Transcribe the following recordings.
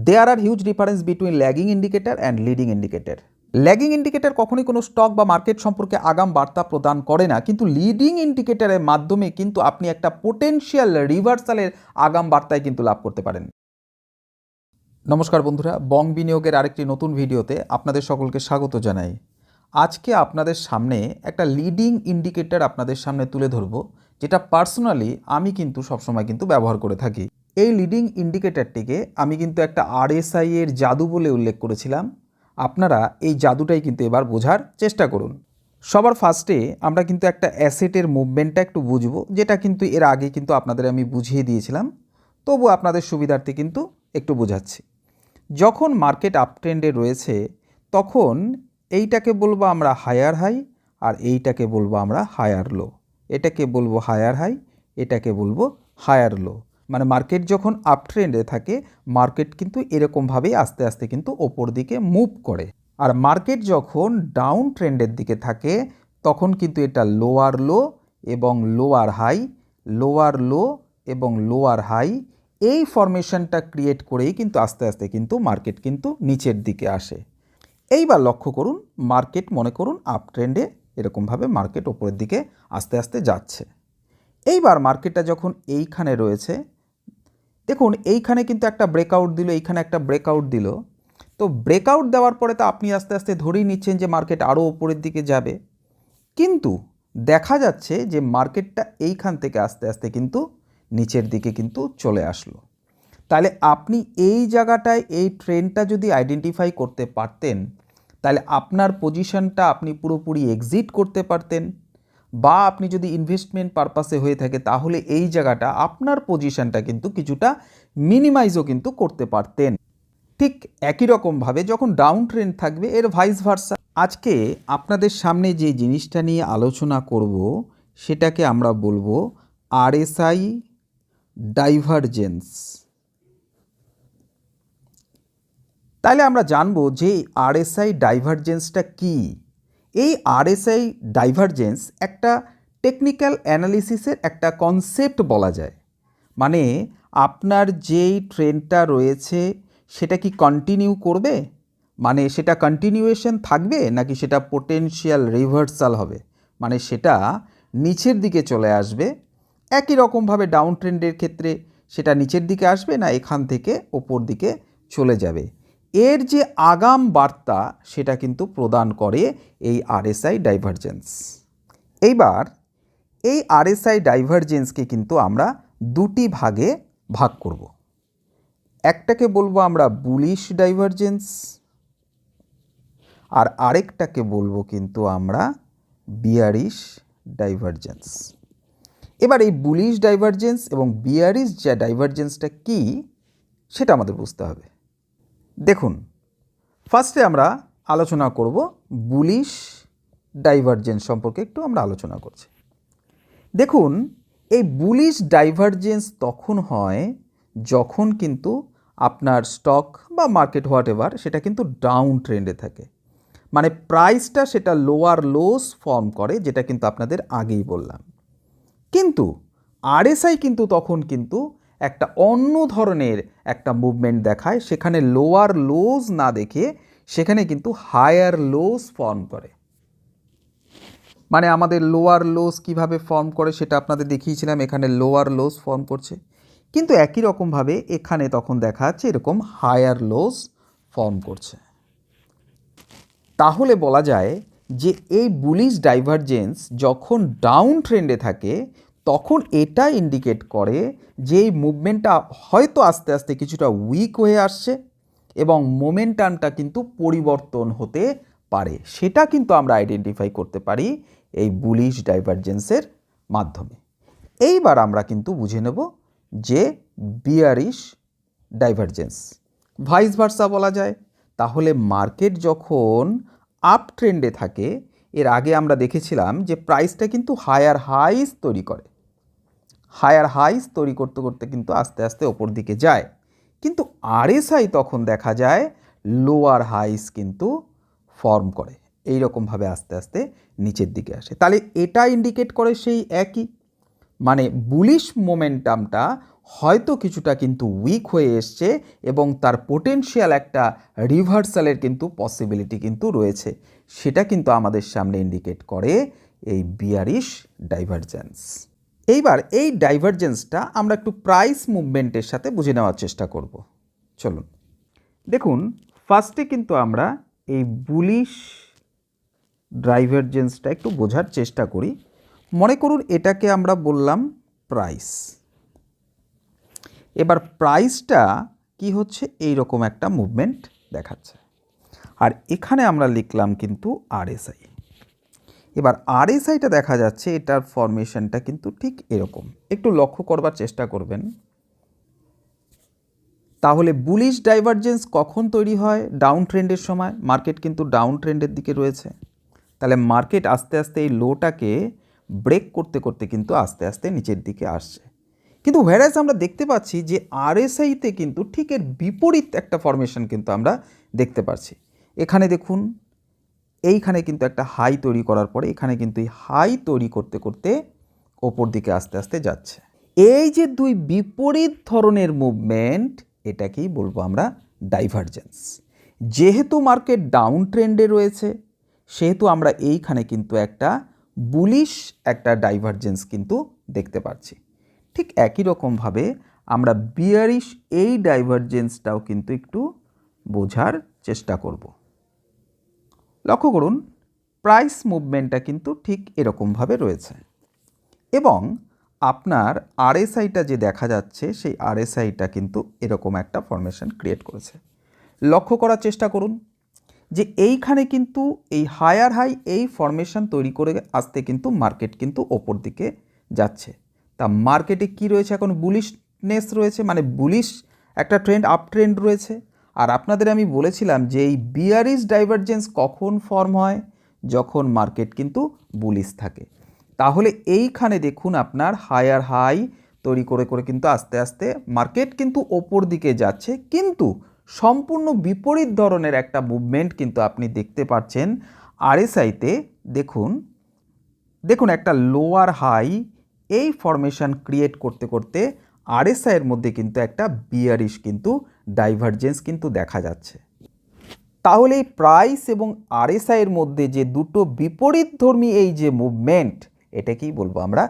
There are huge difference between lagging indicator and leading indicator. Lagging indicator কখনোই কোনো stock বা market সম্পর্কে আগাম বার্তা প্রদান করে না, কিন্তু লিডিং ইন্ডিকেটরের মাধ্যমে কিন্তু আপনি একটা পোটেনশিয়াল রিভার্সালের আগাম বার্তায় কিন্তু লাভ করতে পারেন। নমস্কার বন্ধুরা, বং বিনিয়োগের আরেকটি নতুন ভিডিওতে আপনাদের সকলকে স্বাগত জানাই। আজকে আপনাদের সামনে একটা লিডিং ইন্ডিকেটর আপনাদের সামনে তুলে ধরব, যেটা পার্সোনালি আমি কিন্তু সবসময় কিন্তু ব্যবহার করে থাকি। এই লিডিং ইন্ডিকেটরটিকে আমি কিন্তু একটা RSI এর জাদু বলে উল্লেখ করেছিলাম। আপনারা এই জাদুটাই কিন্তু এবার বোঝার চেষ্টা করুন। সবার ফার্স্টে আমরা কিন্তু একটা অ্যাসেটের মুভমেন্টটা একটু বুঝবো, যেটা কিন্তু এর আগে কিন্তু আপনাদের আমি বুঝিয়ে দিয়েছিলাম, তবু আপনাদের সুবিধার্থে কিন্তু একটু বোঝাচ্ছি। যখন মার্কেট আপট্রেন্ডে রয়েছে তখন এইটাকে বলবো আমরা হায়ার হাই, আর এইটাকে বলবো আমরা হায়ার লো। এটাকে বলবো হায়ার হাই, এটাকে বলবো হায়ার লো। মানে মার্কেট যখন আপট্রেন্ডে থাকে মার্কেট কিন্তু এরকমভাবেই আস্তে আস্তে কিন্তু ওপর দিকে মুভ করে, আর মার্কেট যখন ডাউন ট্রেন্ডের দিকে থাকে তখন কিন্তু এটা লোয়ার লো এবং লোয়ার হাই, লোয়ার লো এবং লোয়ার হাই, এই ফরমেশনটা ক্রিয়েট করেই কিন্তু আস্তে আস্তে কিন্তু মার্কেট কিন্তু নিচের দিকে আসে। এইবার লক্ষ্য করুন, মার্কেট মনে করুন আপ ট্রেন্ডে এরকমভাবে মার্কেট ওপরের দিকে আস্তে আস্তে যাচ্ছে। এইবার মার্কেটটা যখন এইখানে রয়েছে, দেখুন এইখানে কিন্তু একটা ব্রেকআউট দিল, এইখানে একটা ব্রেকআউট দিল। তো ব্রেকআউট দেওয়ার পরে তো আপনি আস্তে আস্তে ধরেই নিচ্ছেন যে মার্কেট আরও ওপরের দিকে যাবে, কিন্তু দেখা যাচ্ছে যে মার্কেটটা এইখান থেকে আস্তে আস্তে কিন্তু নিচের দিকে কিন্তু চলে আসলো। তাহলে আপনি এই জায়গাটায় এই ট্রেন্ডটা যদি আইডেন্টিফাই করতে পারতেন, তাহলে আপনার পজিশনটা আপনি পুরোপুরি এক্সিট করতে পারতেন, বা আপনি যদি ইনভেস্টমেন্ট পারপাসে হয়ে থাকে তাহলে এই জায়গাটা আপনার পজিশনটা কিন্তু কিছুটা মিনিমাইজও কিন্তু করতে পারতেন। ঠিক একই রকমভাবে যখন ডাউন ট্রেন্ড থাকবে এর ভাইস ভার্সা। আজকে আপনাদের সামনে যে জিনিসটা নিয়ে আলোচনা করব সেটাকে আমরা বলবো RSI ডাইভারজেন্স। তাহলে আমরা জানবো যে RSI ডাইভারজেন্সটা কি। এই RSI ডাইভারজেন্স একটা টেকনিক্যাল অ্যানালিসিসের একটা কনসেপ্ট বলা যায়। মানে আপনার যেই ট্রেন্ডটা রয়েছে সেটা কি কন্টিনিউ করবে, মানে সেটা কন্টিনিউয়েশন থাকবে, নাকি সেটা পোটেনশিয়াল রিভার্সাল হবে, মানে সেটা নিচের দিকে চলে আসবে। একই রকমভাবে ডাউন ট্রেন্ডের ক্ষেত্রে সেটা নিচের দিকে আসবে, না এখান থেকে ওপর দিকে চলে যাবে। এর যে আগাম বার্তা সেটা কিন্তু প্রদান করে এই RSI ডাইভারজেন্স। এইবার এই RSI ডাইভারজেন্সকে কিন্তু আমরা দুটি ভাগে ভাগ করব। একটাকে বলবো আমরা বুলিশ ডাইভারজেন্স, আর আরেকটাকে বলবো কিন্তু আমরা বিয়ারিশ ডাইভারজেন্স। এবার এই বুলিশ ডাইভারজেন্স এবং বিয়ারিশ যে ডাইভারজেন্সটা কি সেটা আমাদের বুঝতে হবে। দেখুন, ফার্স্টে আমরা আলোচনা করব বুলিশ ডাইভারজেন্স সম্পর্কে, একটু আমরা আলোচনা করছি। দেখুন, এই বুলিশ ডাইভারজেন্স তখন হয় যখন কিন্তু আপনার স্টক বা মার্কেট হোয়াটএভার সেটা কিন্তু ডাউন ট্রেন্ডে থাকে, মানে প্রাইসটা সেটা লোয়ার লোস ফর্ম করে, যেটা কিন্তু আপনাদের আগেই বললাম। কিন্তু RSI কিন্তু তখন কিন্তু একটা অন্য ধরনের একটা মুভমেন্ট দেখায়, সেখানে লোয়ার লোজ না দেখে সেখানে কিন্তু হায়ার লোস ফর্ম করে। মানে আমাদের লোয়ার লোস কিভাবে ফর্ম করে সেটা আপনাদের দেখিয়েছিলাম, এখানে লোয়ার লোস ফর্ম করছে, কিন্তু একই রকমভাবে এখানে তখন দেখা যাচ্ছে এরকম হায়ার লোস ফর্ম করছে। তাহলে বলা যায় যে এই বুলিশ ডাইভারজেন্স যখন ডাউন ট্রেন্ডে থাকে তখন এটা ইন্ডিকেট করে যে এই মুভমেন্টটা হয়তো আস্তে আস্তে কিছুটা উইক হয়ে আসছে এবং মোমেন্টামটা কিন্তু পরিবর্তন হতে পারে। সেটা কিন্তু আমরা আইডেন্টিফাই করতে পারি এই বুলিশ ডাইভারজেন্সের মাধ্যমে। এইবার আমরা কিন্তু বুঝে নেব যে বিয়ারিশ ডাইভারজেন্স, ভাইস ভার্সা বলা যায়। তাহলে মার্কেট যখন আপ ট্রেন্ডে থাকে, এর আগে আমরা দেখেছিলাম যে প্রাইসটা কিন্তু হায়ার হাইস তৈরি করে, হায়ার হাইস তৈরি করতে করতে কিন্তু আস্তে আস্তে ওপর দিকে যায়, কিন্তু RSI তখন দেখা যায় লোয়ার হাইস কিন্তু ফর্ম করে, এই রকমভাবে আস্তে আস্তে নিচের দিকে আসে। তাহলে এটা ইন্ডিকেট করে সেই একই, মানে বুলিশ মোমেন্টামটা হয়তো কিছুটা কিন্তু উইক হয়ে এসছে এবং তার পোটেনশিয়াল একটা রিভার্সালের কিন্তু পসিবিলিটি কিন্তু রয়েছে, সেটা কিন্তু আমাদের সামনে ইন্ডিকেট করে এই বিয়ারিশ ডাইভারজেন্স। এইবার এই ডাইভারজেন্সটা আমরা একটু প্রাইস মুভমেন্টের সাথে বুঝে নেওয়ার চেষ্টা করব। চলুন দেখুন, ফার্স্টে কিন্তু আমরা এই বুলিশ ডাইভারজেন্সটা একটু বোঝার চেষ্টা করি। মনে করুন এটাকে আমরা বললাম প্রাইস। এবার প্রাইসটা কি হচ্ছে, এই রকম একটা মুভমেন্ট দেখাচ্ছে, আর এখানে আমরা লিখলাম কিন্তু আরএসআই। এবার আরএসআইটা দেখা যাচ্ছে এটার ফরমেশনটা কিন্তু ঠিক এরকম, একটু লক্ষ্য করবার চেষ্টা করবেন। তাহলে বুলিশ ডাইভারজেন্স কখন তৈরি হয়? ডাউন ট্রেন্ডের সময়। মার্কেট কিন্তু ডাউন ট্রেন্ডের দিকে রয়েছে, তাহলে মার্কেট আস্তে আস্তে এই লোটাকে ব্রেক করতে করতে কিন্তু আস্তে আস্তে নিচের দিকে আসছে। কিন্তু হোয়ারাস আমরা দেখতে পাচ্ছি যে আরএসআইতে কিন্তু ঠিক এর বিপরীত একটা ফরমেশন কিন্তু আমরা দেখতে পাচ্ছি। এখানে দেখুন, এইখানে কিন্তু একটা হাই তৈরি করার পরে এখানে কিন্তু এই হাই তৈরি করতে করতে ওপর দিকে আস্তে আস্তে যাচ্ছে। এই যে দুই বিপরীত ধরনের মুভমেন্ট, এটাকেই বলবো আমরা ডাইভারজেন্স। যেহেতু মার্কেট ডাউন ট্রেন্ডে রয়েছে, সেহেতু আমরা এইখানে কিন্তু একটা বুলিশ একটা ডাইভারজেন্স কিন্তু দেখতে পাচ্ছি। ঠিক একই রকমভাবে আমরা বিয়ারিশ এই ডাইভারজেন্সটাও কিন্তু একটু বোঝার চেষ্টা করব। লক্ষ্য করুন, প্রাইস মুভমেন্টটা কিন্তু ঠিক এরকমভাবে রয়েছে এবং আপনার আরএসআইটা যে দেখা যাচ্ছে সেই আরএসআইটা কিন্তু এরকম একটা ফরমেশন ক্রিয়েট করেছে। লক্ষ্য করার চেষ্টা করুন যে এইখানে কিন্তু এই হায়ার হাই এই ফরমেশন তৈরি করে আসতে কিন্তু মার্কেট কিন্তু ওপর দিকে যাচ্ছে। তা মার্কেটে কি রয়েছে এখন? বুলিশনেস রয়েছে, মানে বুলিশ একটা ট্রেন্ড, আপ ট্রেন্ড রয়েছে। আর আপনাদের আমি বলেছিলাম যে এই বিয়ারিশ ডাইভারজেন্স কখন ফর্ম হয়? যখন মার্কেট কিন্তু বুলিশ থাকে। তাহলে এইখানে দেখুন আপনার হায়ার হাই তৈরি করে করে কিন্তু আস্তে আস্তে মার্কেট কিন্তু ওপর দিকে যাচ্ছে, কিন্তু সম্পূর্ণ বিপরীত ধরনের একটা মুভমেন্ট কিন্তু আপনি দেখতে পাচ্ছেন আরএসআইতে। দেখুন দেখুন একটা লোয়ার হাই এই ফরমেশন ক্রিয়েট করতে করতে আরএসআইয়ের মধ্যে কিন্তু একটা বিয়ারিশ কিন্তু ডাইভারজেন্স কিন্তু দেখা যাচ্ছে। তাহলে এই প্রাইস এবং আরএসআইয়ের মধ্যে যে দুটো বিপরীতধর্মী এই যে মুভমেন্ট, এটাকেই বলবো আমরা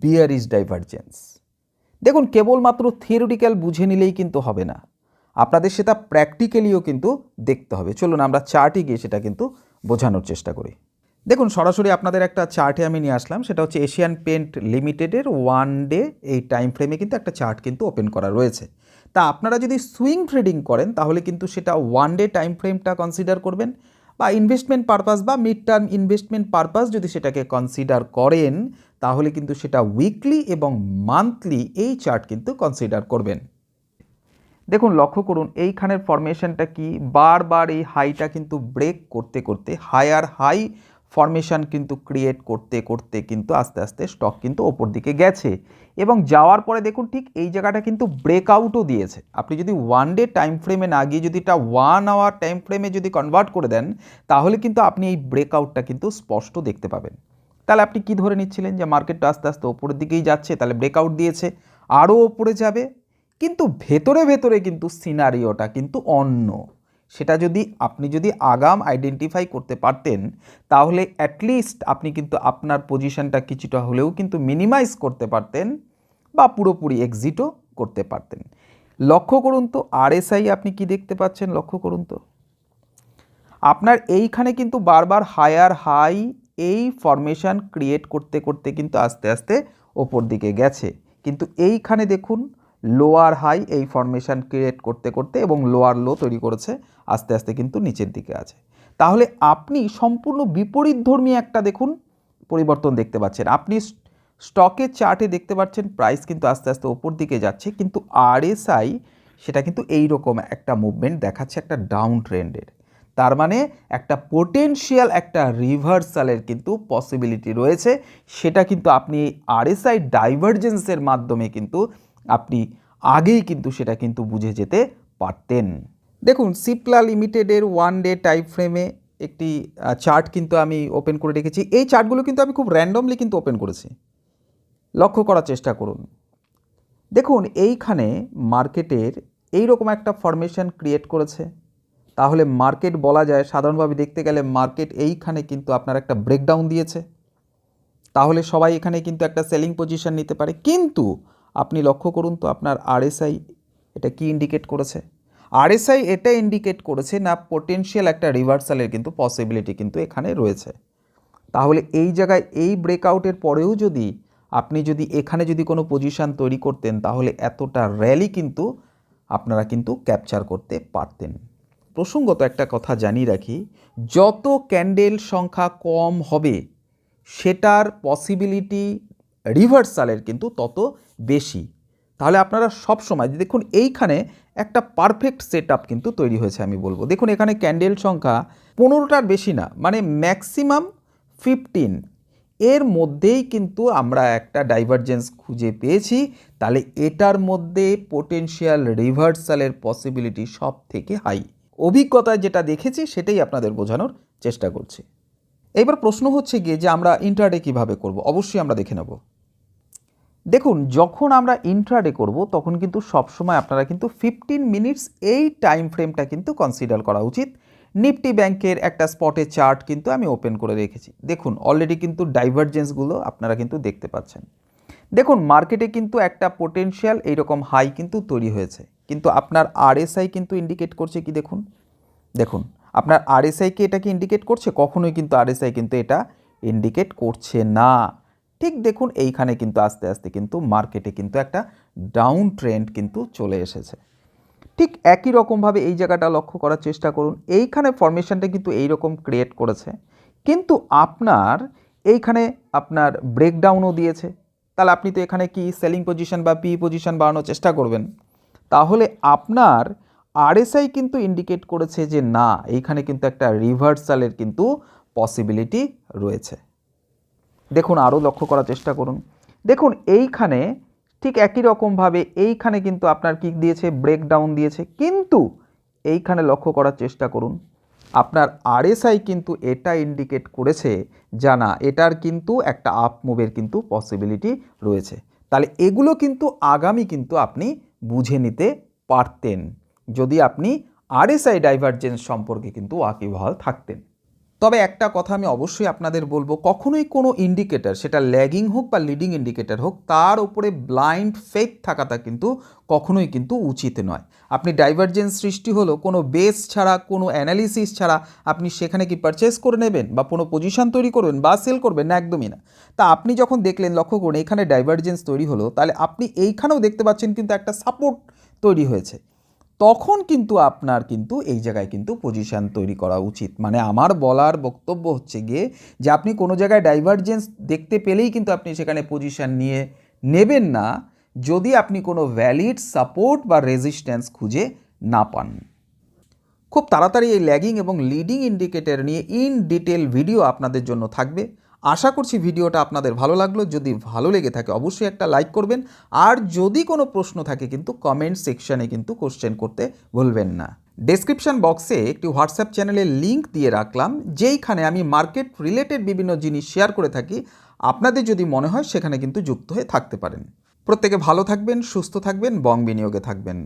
বিয়ারিশ ডাইভারজেন্স। দেখুন, কেবলমাত্র থিওরিটিক্যাল বুঝে নিলেই কিন্তু হবে না, আপনাদের সেটা প্র্যাকটিক্যালিও কিন্তু দেখতে হবে। চলুন আমরা চার্টে গিয়ে সেটা কিন্তু বোঝানোর চেষ্টা করি। দেখুন, সরাসরি আপনাদের একটা চার্টে আমি নিয়ে আসলাম, সেটা হচ্ছে এশিয়ান পেন্ট লিমিটেডের 1 ডে এই টাইম ফ্রেমে কিন্তু একটা চার্ট কিন্তু ওপেন করা রয়েছে। তা আপনারা যদি সুইং ট্রেডিং করেন তাহলে কিন্তু সেটা 1 ডে টাইম ফ্রেমটা কনসিডার করবেন, বা ইনভেস্টমেন্ট পারপাস বা মিড টার্ম ইনভেস্টমেন্ট পারপাস যদি সেটাকে কনসিডার করেন তাহলে কিন্তু সেটা উইকলি এবং মান্থলি এই চার্ট কিন্তু কনসিডার করবেন। দেখুন, লক্ষ্য করুন এইখানের ফরমেশনটা কি, বারবার এই হাইটা কিন্তু ব্রেক করতে করতে হায়ার হাই ফরমেশন কিন্তু ক্রিয়েট করতে করতে কিন্তু আস্তে আস্তে স্টক কিন্তু ওপর দিকে গেছে এবং যাওয়ার পরে দেখুন ঠিক এই জায়গাটা কিন্তু ব্রেকআউটও দিয়েছে। আপনি যদি 1 ডে টাইম ফ্রেমে না গিয়ে যদি এটা 1 আওয়ার টাইম ফ্রেমে যদি কনভার্ট করে দেন তাহলে কিন্তু আপনি এই ব্রেকআউটটা কিন্তু স্পষ্ট দেখতে পাবেন। তাহলে আপনি কি ধরে নিচ্ছিলেন যে মার্কেটটা আস্তে আস্তে ওপরের দিকেই যাচ্ছে, তাহলে ব্রেকআউট দিয়েছে, আরও ওপরে যাবে। কিন্তু ভেতরে ভেতরে কিন্তু সিনারিওটা কিন্তু অন্য। সেটা আপনি যদি আগাম আইডেন্টিফাই করতে পারতেন তাহলে অ্যাটলিস্ট আপনি কিন্তু আপনার পজিশনটা কিছুটা হলেও কিন্তু মিনিমাইজ করতে পারতেন বা পুরোপুরি এক্সিটও করতে পারতেন। লক্ষ্য করুন তো আরএসআই আপনি কি দেখতে পাচ্ছেন, লক্ষ্য করুন তো আপনার এইখানে কিন্তু বারবার হায়ার হাই এই ফরমেশন ক্রিয়েট করতে করতে কিন্তু আস্তে আস্তে ওপর দিকে গেছে, কিন্তু এইখানে দেখুন লোয়ার হাই এই ফরমেশন ক্রিয়েট করতে করতে এবং লোয়ার লো তৈরি করেছে, আস্তে আস্তে কিন্তু নিচের দিকে আছে। তাহলে আপনি সম্পূর্ণ বিপরীতধর্মী একটা দেখুন পরিবর্তন দেখতে পাচ্ছেন। আপনি স্টকের চার্টে দেখতে পাচ্ছেন প্রাইস কিন্তু আস্তে আস্তে ওপর দিকে যাচ্ছে, কিন্তু আরএসআই সেটা কিন্তু এই রকম একটা মুভমেন্ট দেখাচ্ছে একটা ডাউন ট্রেন্ডের। তার মানে একটা পোটেনশিয়াল একটা রিভার্সালের কিন্তু পসিবিলিটি রয়েছে, সেটা কিন্তু আপনি আরএসআই ডাইভারজেন্সের মাধ্যমে কিন্তু আপনি আগেই কিন্তু সেটা কিন্তু বুঝে যেতে পারতেন। দেখুন, সিপ্লা লিমিটেডের 1 ডে টাইম ফ্রেমে একটি চার্ট কিন্তু আমি ওপেন করে রেখেছি। এই চার্টগুলো কিন্তু আমি খুব র্যান্ডমলি কিন্তু ওপেন করেছি, লক্ষ্য করার চেষ্টা করুন। দেখুন এইখানে মার্কেটের এইরকম একটা ফরমেশন ক্রিয়েট করেছে, তাহলে মার্কেট বলা যায় সাধারণভাবে দেখতে গেলে মার্কেট এইখানে কিন্তু আপনার একটা ব্রেকডাউন দিয়েছে, তাহলে সবাই এখানে কিন্তু একটা সেলিং পজিশন নিতে পারে। কিন্তু আপনি লক্ষ্য করুন তো আপনার আরএসআই এটা কি ইন্ডিকেট করেছে? আরএসআই এটা ইন্ডিকেট করেছে না পোটেনশিয়াল একটা রিভার্সালের কিন্তু পসিবিলিটি কিন্তু এখানে রয়েছে। তাহলে এই জায়গায় এই ব্রেকআউটের পরেও যদি আপনি যদি এখানে যদি কোনো পজিশান তৈরি করতেন তাহলে এতটা র্যালি কিন্তু আপনারা কিন্তু ক্যাপচার করতে পারতেন। প্রসঙ্গত একটা কথা জানিয়ে রাখি, যত ক্যান্ডেল সংখ্যা কম হবে সেটার পসিবিলিটি রিভার্সালের কিন্তু তত বেশি। তাহলে আপনারা সব সময় দেখুন এইখানে একটা পারফেক্ট সেট আপ কিন্তু তৈরি হয়েছে আমি বলবো। দেখুন এখানে ক্যান্ডেল সংখ্যা 15টার বেশি না, মানে ম্যাক্সিমাম 15, এর মধ্যেই কিন্তু আমরা একটা ডাইভারজেন্স খুঁজে পেয়েছি। তাহলে এটার মধ্যে পোটেনশিয়াল রিভার্সালের পসিবিলিটি সব থেকে হাই। অভিজ্ঞতায় যেটা দেখেছি সেটাই আপনাদের বোঝানোর চেষ্টা করছি। এইবার প্রশ্ন হচ্ছে গিয়ে যে আমরা ইন্ট্রাডে কীভাবে করব, অবশ্যই আমরা দেখে নেব। দেখুন যখন আমরা ইন্ট্রাডে করব তখন কিন্তু সবসময় আপনারা কিন্তু 15 মিনিটস এই টাইম ফ্রেমটা কিন্তু কনসিডার করা উচিত। নিফটি ব্যাংকের একটা স্পটে চার্ট কিন্তু আমি ওপেন করে রেখেছি। দেখুন অলরেডি কিন্তু ডাইভারজেন্সগুলো আপনারা কিন্তু দেখতে পাচ্ছেন। দেখুন মার্কেটে কিন্তু একটা পোটেনশিয়াল এইরকম হাই কিন্তু তৈরি হয়েছে, কিন্তু আপনার আরএসআই কিন্তু ইন্ডিকেট করছে কি দেখুন, দেখুন আপনার আরএসআইকে এটা কি ইন্ডিকেট করছে? কখনোই কিন্তু আরএসআই কিন্তু এটা ইন্ডিকেট করছে না। ঠিক দেখুন এইখানে কিন্তু আস্তে আস্তে কিন্তু মার্কেটে কিন্তু একটা ডাউন ট্রেন্ড কিন্তু চলে এসেছে। ঠিক একই রকমভাবে এই জায়গাটা লক্ষ্য করার চেষ্টা করুন, এইখানে ফরমেশনটা কিন্তু এইরকম ক্রিয়েট করেছে, কিন্তু আপনার এইখানে আপনার ব্রেকডাউনও দিয়েছে। তাহলে আপনি তো এখানে কি সেলিং পজিশন বা পি পজিশন বাড়ানোর চেষ্টা করবেন। তাহলে আপনার আরএসআই কিন্তু ইন্ডিকেট করেছে যে না, এইখানে কিন্তু একটা রিভার্সালের কিন্তু পসিবিলিটি রয়েছে। দেখুন আরও লক্ষ্য করার চেষ্টা করুন, দেখুন এইখানে ঠিক একই রকমভাবে এইখানে কিন্তু আপনার কি দিয়েছে, ব্রেকডাউন দিয়েছে, কিন্তু এইখানে লক্ষ্য করার চেষ্টা করুন আপনার আরএসআই কিন্তু এটা ইন্ডিকেট করেছে যা না, এটার কিন্তু একটা আপ মুভের কিন্তু পসিবিলিটি রয়েছে। তাহলে এগুলো কিন্তু আগামী কিন্তু আপনি বুঝে নিতে পারতেন যদি আপনি আরএসআই ডাইভারজেন্স সম্পর্কে কিন্তু ওয়াকিবহাল থাকতেন। তবে একটা কথা আমি অবশ্যই আপনাদের বলবো, কখনোই কোনো ইন্ডিকেটর সেটা ল্যাগিং হোক বা লিডিং ইন্ডিকেটর হোক তার উপরে ব্লাইন্ড ফেথ থাকাটা কিন্তু কখনোই কিন্তু উচিত নয়। আপনি ডাইভারজেন্স সৃষ্টি হলো কোনো বেস ছাড়া, কোনো অ্যানালিসিস ছাড়া আপনি সেখানে কি পারচেস করে নেবেন বা কোনো পজিশন তৈরি করবেন বা সেল করবেন না, একদমই না। তা আপনি যখন দেখলেন, লক্ষ্য করুন এখানে ডাইভারজেন্স তৈরি হলো, তাহলে আপনি এইখানেও দেখতে পাচ্ছেন কিন্তু একটা সাপোর্ট তৈরি হয়েছে, তখন কিন্তু আপনার কিন্তু এই জায়গায় কিন্তু পজিশান তৈরি করা উচিত। মানে আমার বলার বক্তব্য হচ্ছে গিয়ে যে আপনি কোনো জায়গায় ডাইভারজেন্স দেখতে পেলেই কিন্তু আপনি সেখানে পজিশান নিয়ে নেবেন না যদি আপনি কোনো ভ্যালিড সাপোর্ট বা রেজিস্ট্যান্স খুঁজে না পান। খুব তাড়াতাড়ি এই ল্যাগিং এবং লিডিং ইন্ডিকেটর নিয়ে ইন ডিটেল ভিডিও আপনাদের জন্য থাকবে। আশা করছি ভিডিওটা আপনাদের ভালো লাগলো। যদি ভালো লেগে থাকে অবশ্যই একটা লাইক করবেন, আর যদি কোনো প্রশ্ন থাকে কিন্তু কমেন্ট সেকশানে কিন্তু কোশ্চেন করতে ভুলবেন না। ডেসক্রিপশন বক্সে একটি হোয়াটসঅ্যাপ চ্যানেলের লিঙ্ক দিয়ে রাখলাম, যেইখানে আমি মার্কেট রিলেটেড বিভিন্ন জিনিস শেয়ার করে থাকি। আপনাদের যদি মনে হয় সেখানে কিন্তু যুক্ত হয়ে থাকতে পারেন। প্রত্যেকে ভালো থাকবেন, সুস্থ থাকবেন, বং বিনিয়োগে থাকবেন।